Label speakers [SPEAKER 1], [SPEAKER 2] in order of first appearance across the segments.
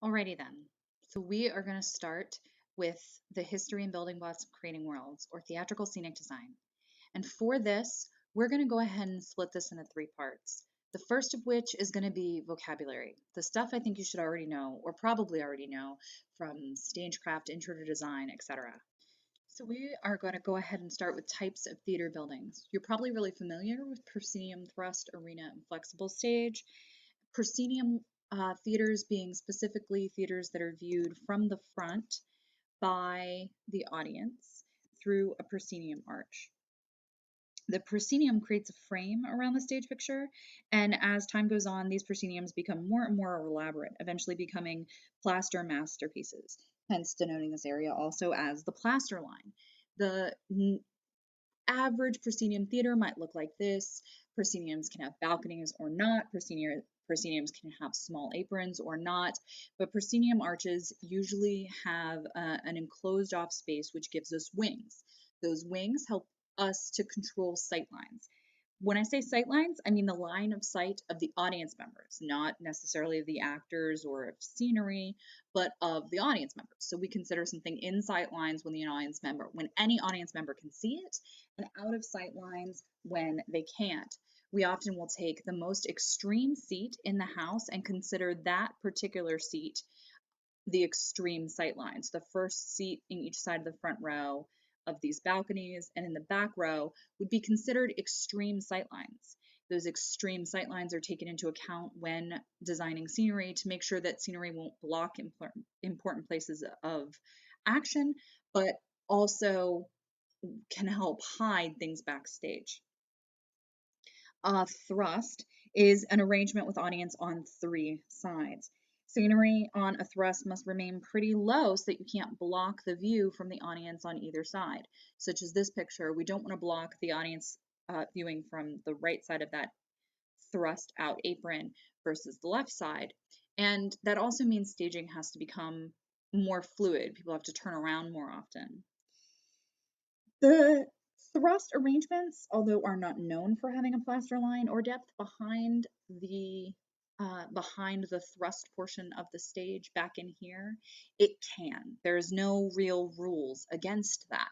[SPEAKER 1] Alrighty then. So we are going to start with the history and building blocks of creating worlds, or theatrical scenic design. And for this, we're going to go ahead and split this into three parts. The first of which is going to be vocabulary, the stuff I think you should already know, or probably already know, from stagecraft, intro to design, etc. So we are going to go ahead and start with types of theater buildings. You're probably really familiar with proscenium, thrust, arena, and flexible stage. Proscenium theaters being specifically theaters that are viewed from the front by the audience through a proscenium arch. The proscenium creates a frame around the stage picture, and as time goes on, these prosceniums become more and more elaborate, eventually becoming plaster masterpieces, hence denoting this area also as the plaster line. The average proscenium theater might look like this. Prosceniums can have balconies or not. Prosceniums can have small aprons or not, but proscenium arches usually have an enclosed off space which gives us wings. Those wings help us to control sight lines. When I say sight lines, I mean the line of sight of the audience members, not necessarily of the actors or of scenery, but of the audience members. So we consider something in sight lines when any audience member can see it, and out of sight lines when they can't. We often will take the most extreme seat in the house and consider that particular seat the extreme sight lines. The first seat in each side of the front row of these balconies and in the back row would be considered extreme sight lines. Those extreme sight lines are taken into account when designing scenery to make sure that scenery won't block important places of action, but also can help hide things backstage. Thrust is an arrangement with audience on three sides. Scenery on a thrust must remain pretty low so that you can't block the view from the audience on either side. Such as this picture, we don't want to block the audience viewing from the right side of that thrust out apron versus the left side. And that also means staging has to become more fluid. People have to turn around more often. The thrust arrangements, although are not known for having a plaster line or depth behind the thrust portion of the stage back in here, it can. There's no real rules against that.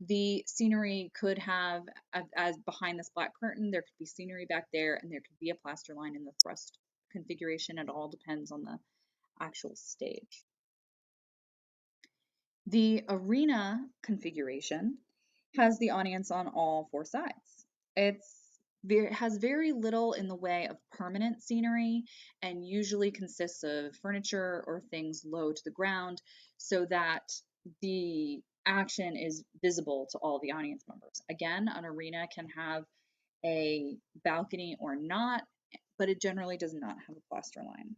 [SPEAKER 1] The scenery could have, as behind this black curtain, there could be scenery back there, and there could be a plaster line in the thrust configuration. It all depends on the actual stage. The arena configuration has the audience on all four sides. It has very little in the way of permanent scenery and usually consists of furniture or things low to the ground so that the action is visible to all the audience members. Again, an arena can have a balcony or not, but it generally does not have a plaster line.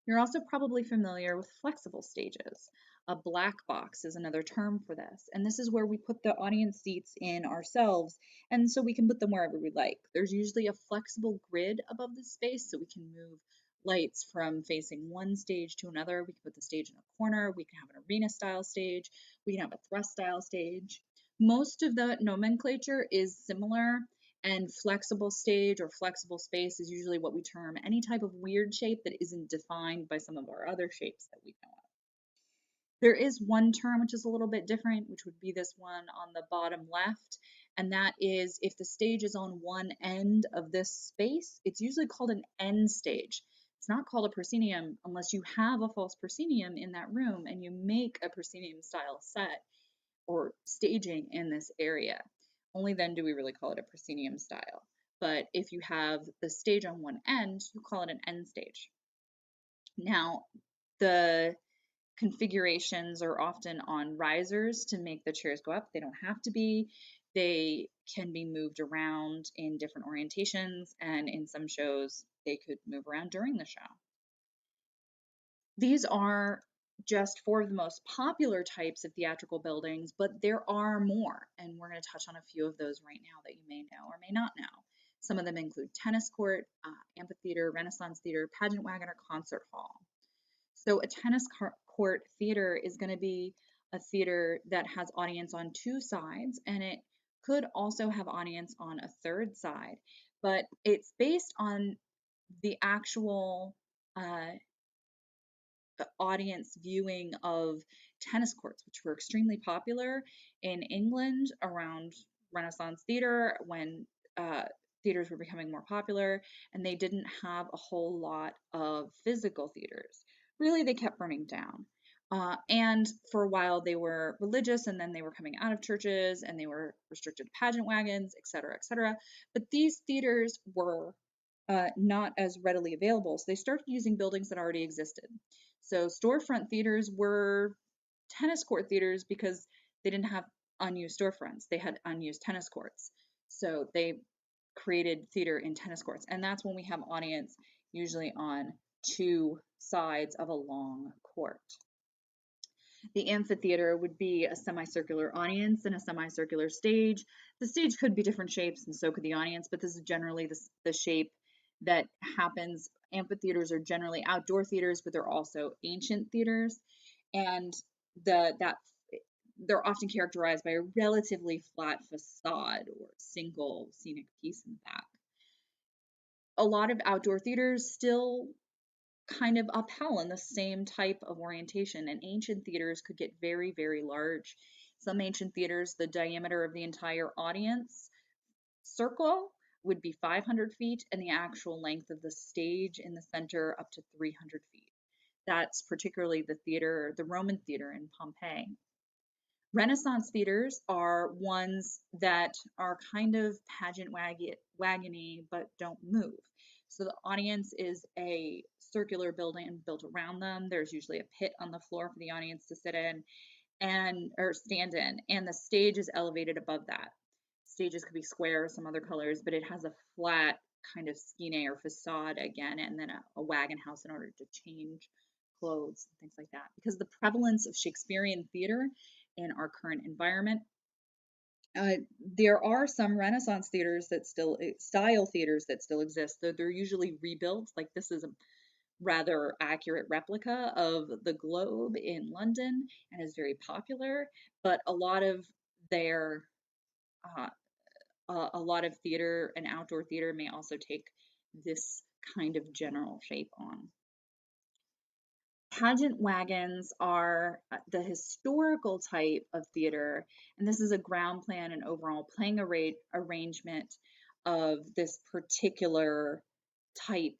[SPEAKER 1] You're also probably familiar with flexible stages. A black box is another term for this, and this is where we put the audience seats in ourselves, and so we can put them wherever we like. There's usually a flexible grid above the space, so we can move lights from facing one stage to another. We can put the stage in a corner, we can have an arena style stage, we can have a thrust style stage. Most of the nomenclature is similar, and flexible stage or flexible space is usually what we term any type of weird shape that isn't defined by some of our other shapes that we know of. There is one term which is a little bit different, which would be this one on the bottom left, and that is if the stage is on one end of this space, it's usually called an end stage. It's not called a proscenium unless you have a false proscenium in that room and you make a proscenium style set or staging in this area. Only then do we really call it a proscenium style. But if you have the stage on one end, you call it an end stage. Now, the configurations are often on risers to make the chairs go up. They don't have to be. They can be moved around in different orientations, and in some shows, they could move around during the show. These are just four of the most popular types of theatrical buildings, but there are more, and we're going to touch on a few of those right now that you may know or may not know. Some of them include tennis court, amphitheater, Renaissance theater, pageant wagon, or concert hall. So a tennis court theater is going to be a theater that has audience on two sides, and it could also have audience on a third side, but it's based on the actual audience viewing of tennis courts, which were extremely popular in England around Renaissance theater when uh, theaters were becoming more popular, and they didn't have a whole lot of physical theaters. Really, they kept burning down. And for a while, they were religious, and then they were coming out of churches, and they were restricted to pageant wagons, et cetera, et cetera. But these theaters were not as readily available, so they started using buildings that already existed. So storefront theaters were tennis court theaters because they didn't have unused storefronts. They had unused tennis courts. So they created theater in tennis courts. And that's when we have audience usually on two sides of a long court. The amphitheater would be a semicircular audience and a semicircular stage. The stage could be different shapes, and so could the audience, but this is generally the shape that happens. Amphitheaters are generally outdoor theaters, but they're also ancient theaters, and that they're often characterized by a relatively flat facade or single scenic piece in the back. A lot of outdoor theaters still kind of upheld in the same type of orientation, and ancient theaters could get very, very large. Some ancient theaters, the diameter of the entire audience circle would be 500 feet, and the actual length of the stage in the center up to 300 feet. That's particularly the Roman theater in Pompeii. Renaissance theaters are ones that are kind of pageant wagony but don't move. So the audience is a circular building built around them. There's usually a pit on the floor for the audience to sit in and or stand in, and the stage is elevated above that. Stages could be square or some other colors, but it has a flat kind of skene or facade again, and then a wagon house in order to change clothes and things like that. Because the prevalence of Shakespearean theater in our current environment, there are some Renaissance theaters that still style theaters that still exist, though they're usually rebuilt. Like this is a rather accurate replica of the Globe in London and is very popular, but their uh, a lot of theater and outdoor theater may also take this kind of general shape on. Pageant wagons are the historical type of theater, and this is a ground plan and overall playing arrangement of this particular type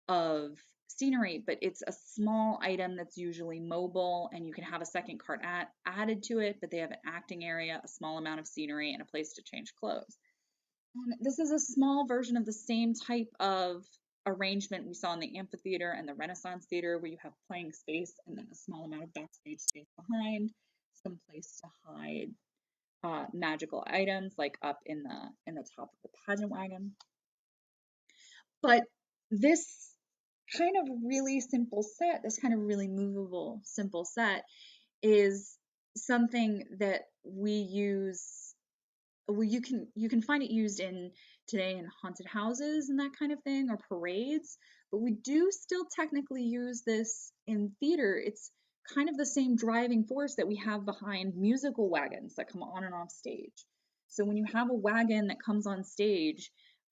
[SPEAKER 1] of scenery, but it's a small item that's usually mobile, and you can have a second cart added to it, but they have an acting area, a small amount of scenery, and a place to change clothes. And this is a small version of the same type of arrangement we saw in the amphitheater and the Renaissance theater, where you have playing space and then a small amount of backstage space behind, some place to hide magical items, like up in the top of the pageant wagon. But this kind of really simple set, this kind of really movable, simple set, is something that we use. Well, you can find it used in today in haunted houses and that kind of thing, or parades, but we do still technically use this in theater. It's kind of the same driving force that we have behind musical wagons that come on and off stage. So when you have a wagon that comes on stage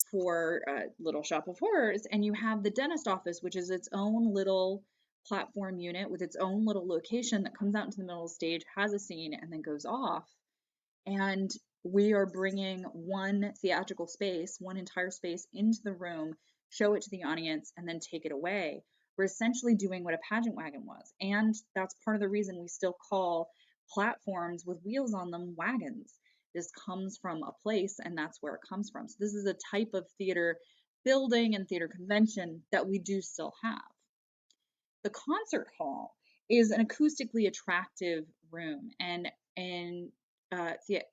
[SPEAKER 1] for Little Shop of Horrors, and you have the dentist office, which is its own little platform unit with its own little location that comes out into the middle of the stage, has a scene, and then goes off. And we are bringing one theatrical space, one entire space into the room, show it to the audience, and then take it away. We're essentially doing what a pageant wagon was. And that's part of the reason we still call platforms with wheels on them wagons. This comes from a place, and that's where it comes from. So this is a type of theater building and theater convention that we do still have. The concert hall is an acoustically attractive room, and in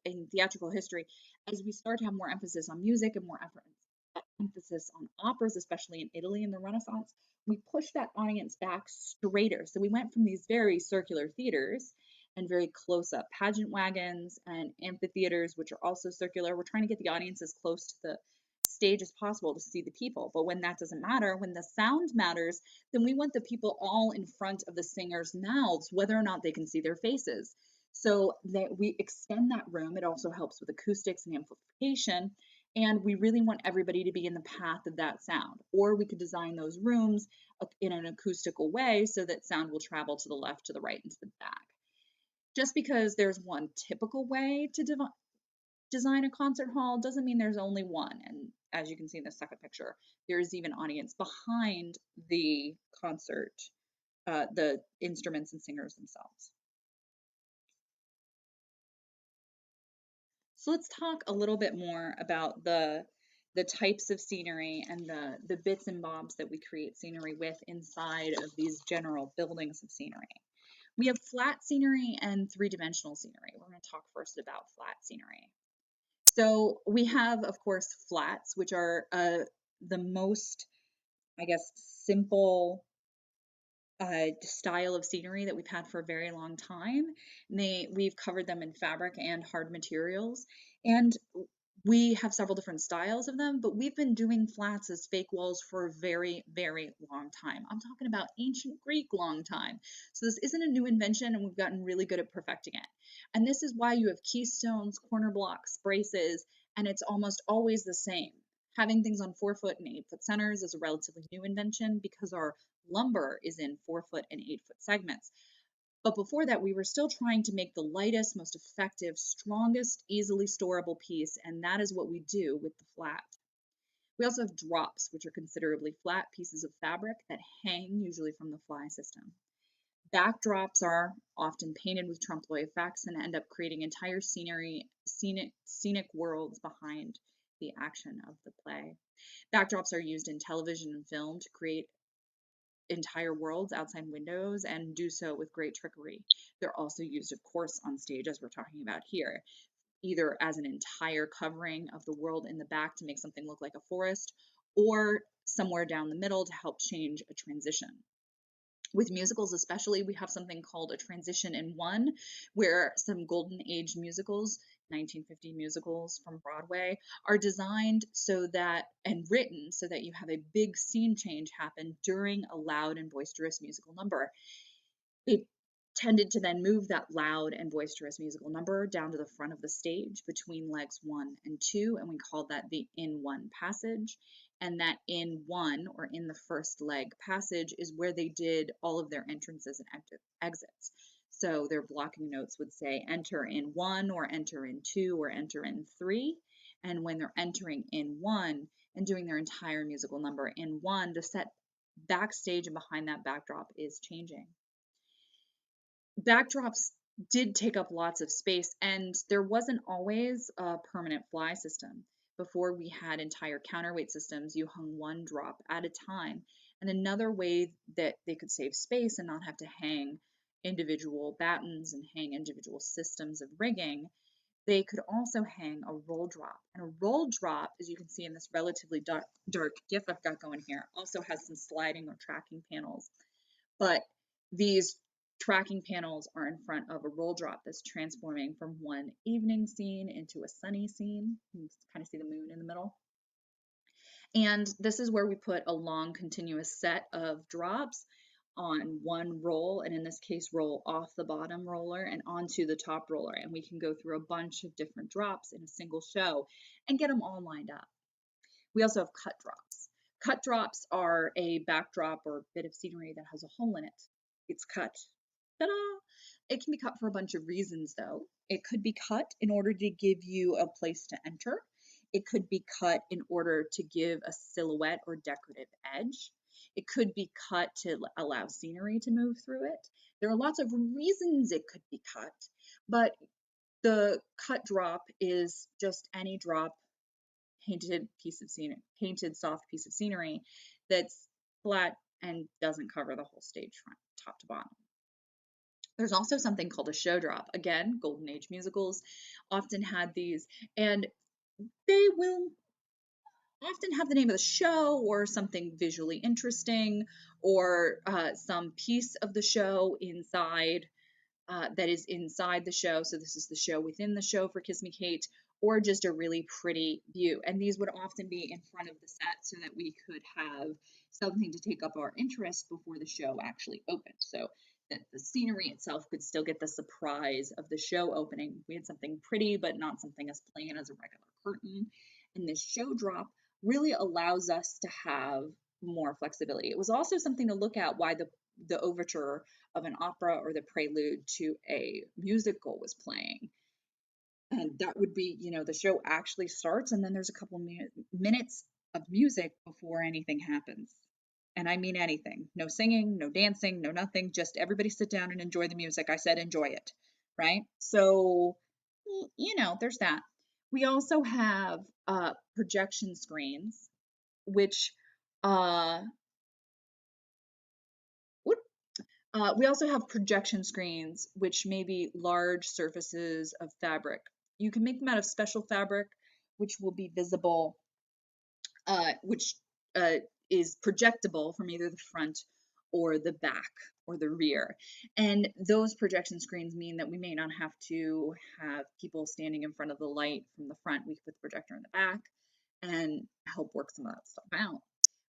[SPEAKER 1] in theatrical history, as we start to have more emphasis on music and more emphasis on operas, especially in Italy in the Renaissance, we push that audience back straighter. So we went from these very circular theaters and very close up pageant wagons and amphitheaters, which are also circular. We're trying to get the audience as close to the stage as possible to see the people. But when that doesn't matter, when the sound matters, then we want the people all in front of the singers' mouths, whether or not they can see their faces. So that we extend that room. It also helps with acoustics and amplification. and we really want everybody to be in the path of that sound. Or we could design those rooms in an acoustical way so that sound will travel to the left, to the right, and to the back. Just because there's one typical way to design a concert hall doesn't mean there's only one. And as you can see in the second picture, there's even audience behind the concert, the instruments and singers themselves. So let's talk a little bit more about the types of scenery and the bits and bobs that we create scenery with inside of these general buildings of scenery. We have flat scenery and three-dimensional scenery. We're going to talk first about flat scenery. So we have, of course, flats, which are the most, I guess, simple style of scenery that we've had for a very long time. We've covered them in fabric and hard materials, and we have several different styles of them, but we've been doing flats as fake walls for a very, very long time. I'm talking about ancient Greek long time. So this isn't a new invention, and we've gotten really good at perfecting it. And this is why you have keystones, corner blocks, braces, and it's almost always the same. Having things on 4-foot and 8-foot centers is a relatively new invention because our lumber is in 4-foot and 8-foot segments. But before that, we were still trying to make the lightest, most effective, strongest, easily storable piece, and that is what we do with the flat. We also have drops, which are considerably flat pieces of fabric that hang, usually from the fly system. Backdrops are often painted with trompe-l'oeil effects and end up creating entire scenic worlds behind the action of the play. Backdrops are used in television and film to create entire worlds outside windows and do so with great trickery. They're also used, of course, on stage, as we're talking about here, either as an entire covering of the world in the back to make something look like a forest, or somewhere down the middle to help change a transition. With musicals especially, we have something called a transition in one, where some golden age musicals, 1950 musicals from Broadway, are designed so that, and written so that you have a big scene change happen during a loud and boisterous musical number. They tended to then move that loud and boisterous musical number down to the front of the stage between legs 1 and 2, and we called that the in one passage. And that in one, or in the first leg passage, is where they did all of their entrances and exits. So their blocking notes would say enter in 1, or enter in 2, or enter in 3. And when they're entering in 1 and doing their entire musical number in 1, the set backstage and behind that backdrop is changing. Backdrops did take up lots of space, and there wasn't always a permanent fly system. Before we had entire counterweight systems, you hung one drop at a time. And another way that they could save space and not have to hang individual battens and hang individual systems of rigging, they could also hang a roll drop. And a roll drop, as you can see in this relatively dark GIF I've got going here, also has some sliding or tracking panels. But these tracking panels are in front of a roll drop that's transforming from one evening scene into a sunny scene. You can kind of see the moon in the middle. And this is where we put a long continuous set of drops on one roll, and in this case, roll off the bottom roller and onto the top roller. And we can go through a bunch of different drops in a single show and get them all lined up. We also have cut drops. Cut drops are a backdrop or bit of scenery that has a hole in it. It's cut. Ta-da! It can be cut for a bunch of reasons, though. It could be cut in order to give you a place to enter. It could be cut in order to give a silhouette or decorative edge. It could be cut to allow scenery to move through it. There are lots of reasons it could be cut, but the cut drop is just any drop, painted soft piece of scenery that's flat and doesn't cover the whole stage front, top to bottom. There's also something called a show drop. Again, Golden Age musicals often had these, and they will often have the name of the show or something visually interesting, or some piece of the show inside that is inside the show. So this is the show within the show for Kiss Me Kate, or just a really pretty view. And these would often be in front of the set so that we could have something to take up our interest before the show actually opened. So that the scenery itself could still get the surprise of the show opening. We had something pretty, but not something as plain as a regular curtain. And this show drop really allows us to have more flexibility. It was also something to look at why the overture of an opera or the prelude to a musical was playing. And that would be, the show actually starts, and then there's a couple minutes of music before anything happens. And I mean anything. No singing, no dancing, no nothing. Just everybody sit down and enjoy the music. I said enjoy it, right? So, there's that. We also have projection screens, which uh, we also have projection screens, which may be large surfaces of fabric. You can make them out of special fabric, which will be visible, which is projectable from either the front or the back or the rear. And those projection screens mean that we may not have to have people standing in front of the light from the front. We can put the projector in the back and help work some of that stuff out.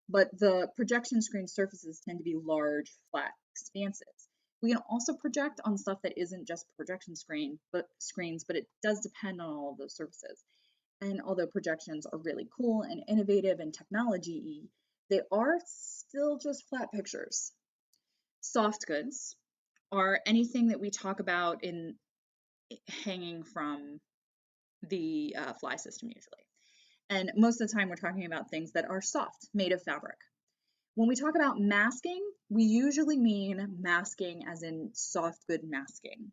[SPEAKER 1] But the projection screen surfaces tend to be large, flat expanses. We can also project on stuff that isn't just projection screens, but it does depend on all of those surfaces. And although projections are really cool and innovative and technology-y, they are still just flat pictures. Soft goods are anything that we talk about in hanging from the fly system usually. And most of the time we're talking about things that are soft, made of fabric. When we talk about masking, we usually mean masking as in soft good masking.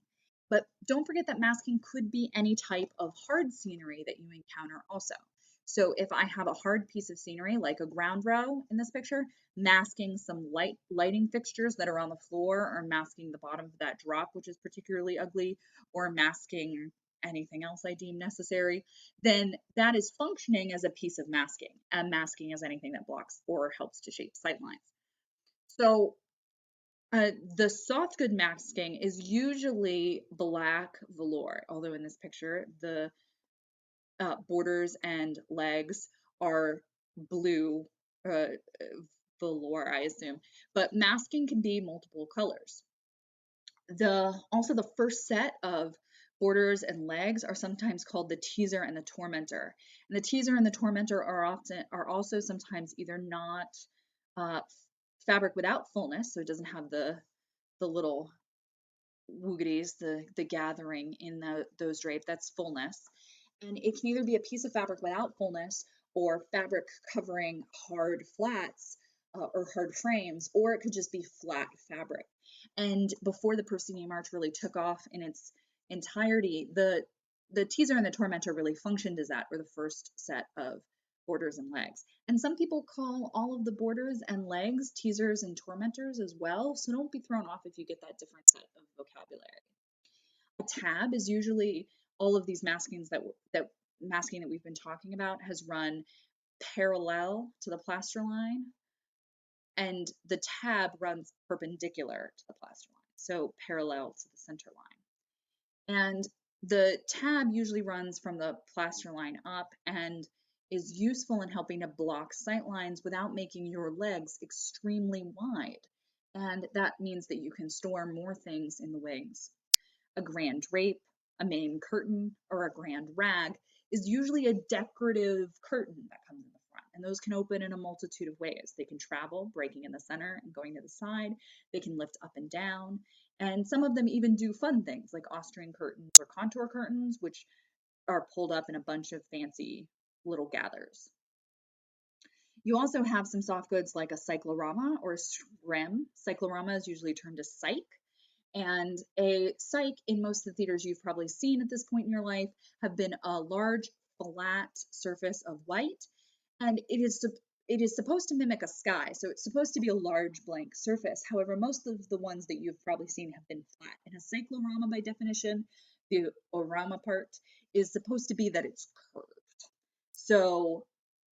[SPEAKER 1] But don't forget that masking could be any type of hard scenery that you encounter also. So if I have a hard piece of scenery, like a ground row in this picture, masking some lighting fixtures that are on the floor, or masking the bottom of that drop, which is particularly ugly, or masking anything else I deem necessary, then that is functioning as a piece of masking. And masking is anything that blocks or helps to shape sightlines. So the soft good masking is usually black velour, although in this picture, the borders and legs are blue velour, I assume. But masking can be multiple colors. Also the first set of borders and legs are sometimes called the teaser and the tormentor. And the teaser and the tormentor are also sometimes either not uh, fabric without fullness, so it doesn't have the little woogities, the gathering in those drape, that's fullness. And it can either be a piece of fabric without fullness, or fabric covering hard flats or hard frames, or it could just be flat fabric. And before the proscenium arch really took off in its entirety, the teaser and the tormentor really functioned as that, or the first set of borders and legs. And some people call all of the borders and legs teasers and tormentors as well, so don't be thrown off if you get that different set of vocabulary. A tab is usually all of these maskings that masking that we've been talking about has run parallel to the plaster line, and the tab runs perpendicular to the plaster line, so parallel to the center line. And the tab usually runs from the plaster line up and is useful in helping to block sight lines without making your legs extremely wide. And that means that you can store more things in the wings. A grand drape, a main curtain, or a grand rag is usually a decorative curtain that comes in the front. And those can open in a multitude of ways. They can travel, breaking in the center and going to the side. They can lift up and down. And some of them even do fun things like Austrian curtains or contour curtains, which are pulled up in a bunch of fancy little gathers. You also have some soft goods like a cyclorama or a scrim. Cyclorama is usually termed a cyc. And a cyc, in most of the theaters you've probably seen at this point in your life, have been a large flat surface of white. And it is supposed to mimic a sky, so it's supposed to be a large blank surface. However, most of the ones that you've probably seen have been flat. In a cyclorama, by definition, the orama part is supposed to be that it's curved. So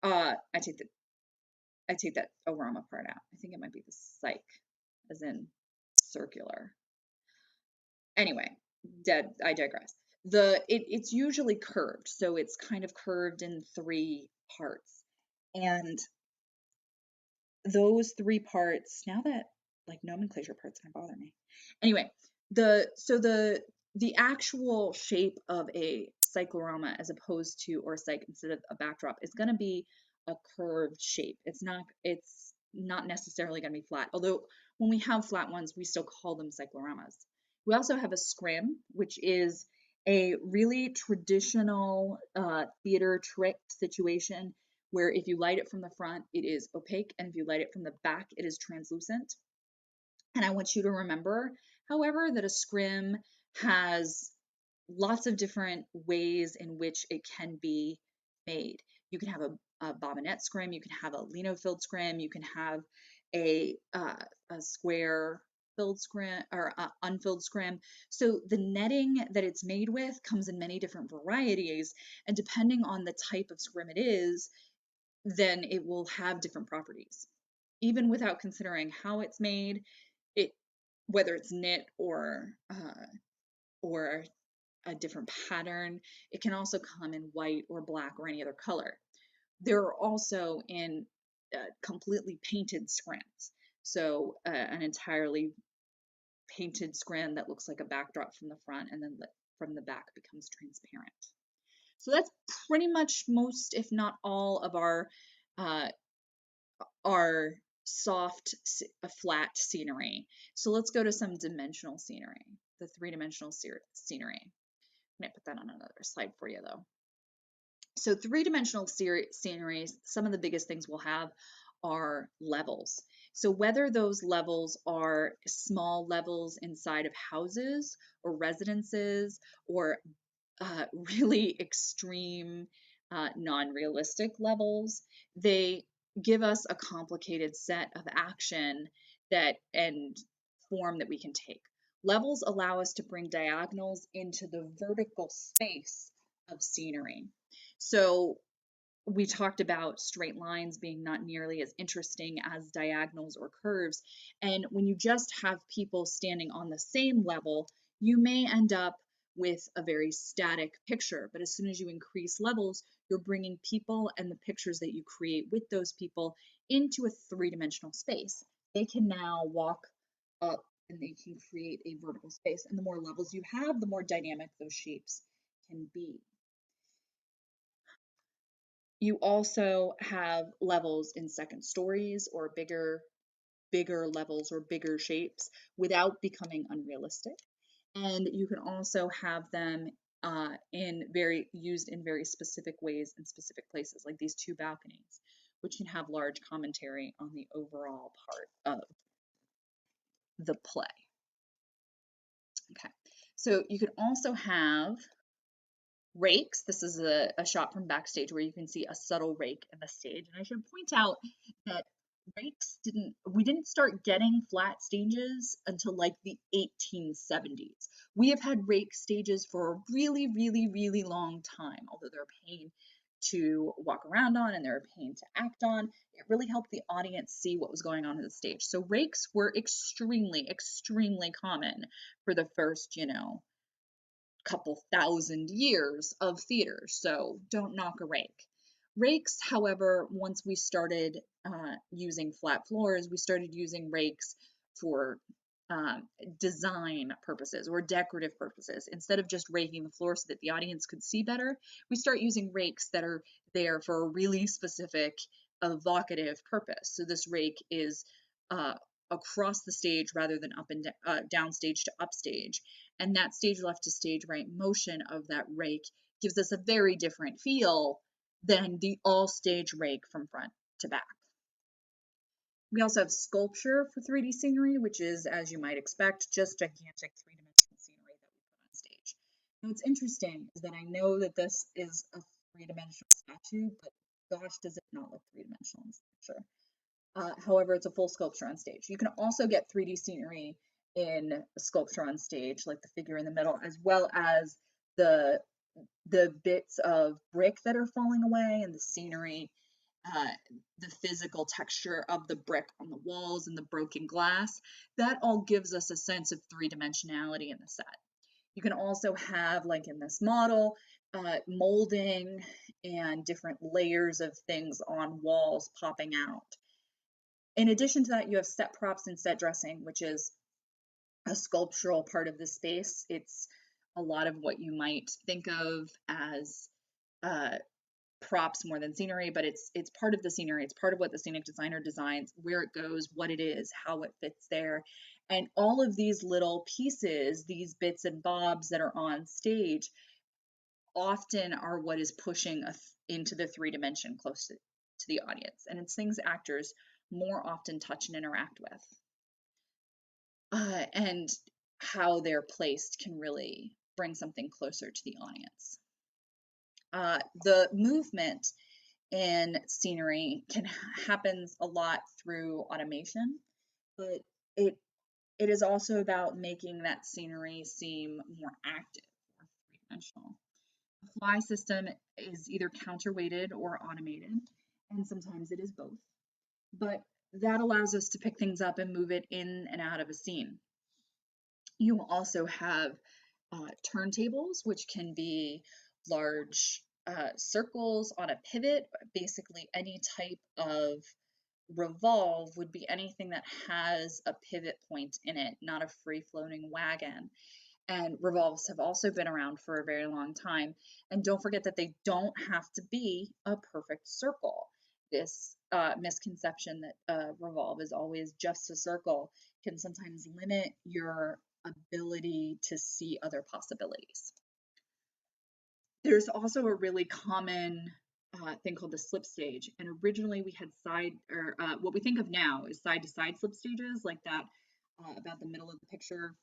[SPEAKER 1] I take that orama part out. I think it might be the cyc, as in circular. Anyway, I digress. It's usually curved, so it's kind of curved in 3 parts. And those 3 parts, now that like nomenclature parts kind of bother me. Anyway, the actual shape of a cyclorama as opposed to, or a cyc instead of a backdrop, is going to be a curved shape. It's not necessarily going to be flat, although when we have flat ones, we still call them cycloramas. We also have a scrim, which is a really traditional theater trick situation where if you light it from the front, it is opaque, and if you light it from the back, it is translucent. And I want you to remember, however, that a scrim has lots of different ways in which it can be made. You can have a bobinette scrim, you can have a lino-filled scrim, you can have a square filled scrim or unfilled scrim. So the netting that it's made with comes in many different varieties, and depending on the type of scrim it is, then it will have different properties. Even without considering how it's made, it whether it's knit or a different pattern, it can also come in white or black or any other color. There are also in completely painted scrims. So an entirely painted scrim that looks like a backdrop from the front and then from the back becomes transparent. So that's pretty much most, if not all, of our soft, flat scenery. So let's go to some dimensional scenery, the three-dimensional scenery. I'm gonna put that on another slide for you though. So three-dimensional sceneries, some of the biggest things we'll have are levels. So whether those levels are small levels inside of houses or residences or really extreme non-realistic levels, they give us a complicated set of action and form that we can take. Levels allow us to bring diagonals into the vertical space of scenery. So we talked about straight lines being not nearly as interesting as diagonals or curves. And when you just have people standing on the same level, you may end up with a very static picture. But as soon as you increase levels, you're bringing people and the pictures that you create with those people into a three-dimensional space. They can now walk up and they can create a vertical space. And the more levels you have, the more dynamic those shapes can be. You also have levels in second stories or bigger levels or bigger shapes without becoming unrealistic. And you can also have them used in very specific ways in specific places, like these two balconies, which can have large commentary on the overall part of the play. Okay, so you could also have rakes. This is a shot from backstage where you can see a subtle rake in the stage. And I should point out that we didn't start getting flat stages until like the 1870s. We have had rake stages for a really, really, really long time, although they're a pain to walk around on and they're a pain to act on. It really helped the audience see what was going on the stage. So rakes were extremely, extremely common for the first, couple thousand years of theater, so don't knock a rake. Rakes, however, once we started using flat floors, we started using rakes for design purposes or decorative purposes. Instead of just raking the floor so that the audience could see better, we start using rakes that are there for a really specific evocative purpose. So this rake is across the stage rather than up and downstage to upstage. And that stage left to stage right motion of that rake gives us a very different feel than the all stage rake from front to back. We also have sculpture for 3D scenery, which is, as you might expect, just gigantic three-dimensional scenery that we put on stage. Now, what's interesting is that I know that this is a three-dimensional statue, but gosh, does it not look three-dimensional in this picture. However, it's a full sculpture on stage. You can also get 3D scenery in sculpture on stage, like the figure in the middle, as well as the bits of brick that are falling away and the scenery, the physical texture of the brick on the walls and the broken glass. That all gives us a sense of three-dimensionality in the set. You can also have, like in this model, molding and different layers of things on walls popping out. In addition to that, you have set props and set dressing, which is a sculptural part of the space. It's a lot of what you might think of as uh, props more than scenery, but it's part of the scenery. It's part of what the scenic designer designs, where it goes, what it is, how it fits there. And all of these little pieces, these bits and bobs that are on stage, often are what is pushing us into the 3 dimension close to the audience. And it's things actors more often touch and interact with. And how they're placed can really bring something closer to the audience. The movement in scenery happens a lot through automation, but it it is also about making that scenery seem more active or three-dimensional. The fly system is either counterweighted or automated, and sometimes it is both. But that allows us to pick things up and move it in and out of a scene. You also have turntables, which can be large circles on a pivot. Basically, any type of revolve would be anything that has a pivot point in it, not a free-floating wagon. And revolves have also been around for a very long time. And don't forget that they don't have to be a perfect circle. This misconception that a revolve is always just a circle can sometimes limit your ability to see other possibilities. There's also a really common thing called the slip stage. And originally we had what we think of now is side to side slip stages, like that about the middle of the picture,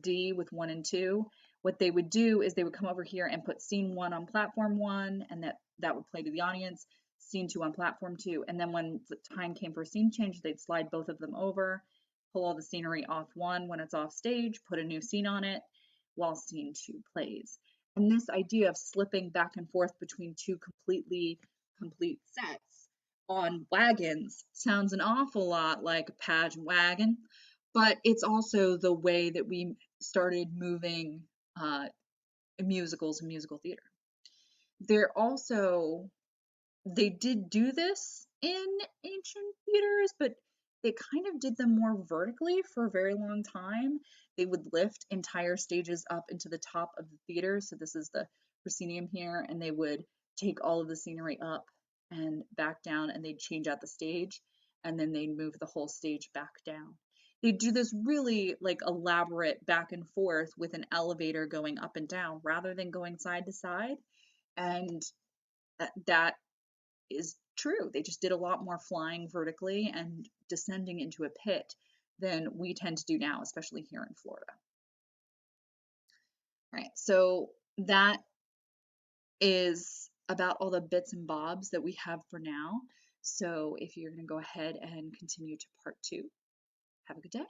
[SPEAKER 1] D with 1 and 2. What they would do is they would come over here and put scene 1 on platform 1, and that would play to the audience, scene 2 on platform 2. And then when the time came for a scene change, they'd slide both of them over, pull all the scenery off 1 when it's off stage, put a new scene on it while scene 2 plays. And this idea of slipping back and forth between two completely complete sets on wagons sounds an awful lot like a pageant wagon, but it's also the way that we started moving musicals and musical theater. They did do this in ancient theaters, but they kind of did them more vertically for a very long time. They would lift entire stages up into the top of the theater. So this is the proscenium here, and they would take all of the scenery up and back down, and they'd change out the stage, and then they'd move the whole stage back down. They do this really like elaborate back and forth with an elevator going up and down rather than going side to side. And that is true. They just did a lot more flying vertically and descending into a pit than we tend to do now, especially here in Florida. Right, so that is about all the bits and bobs that we have for now. So if you're going to go ahead and continue to part 2, have a good day.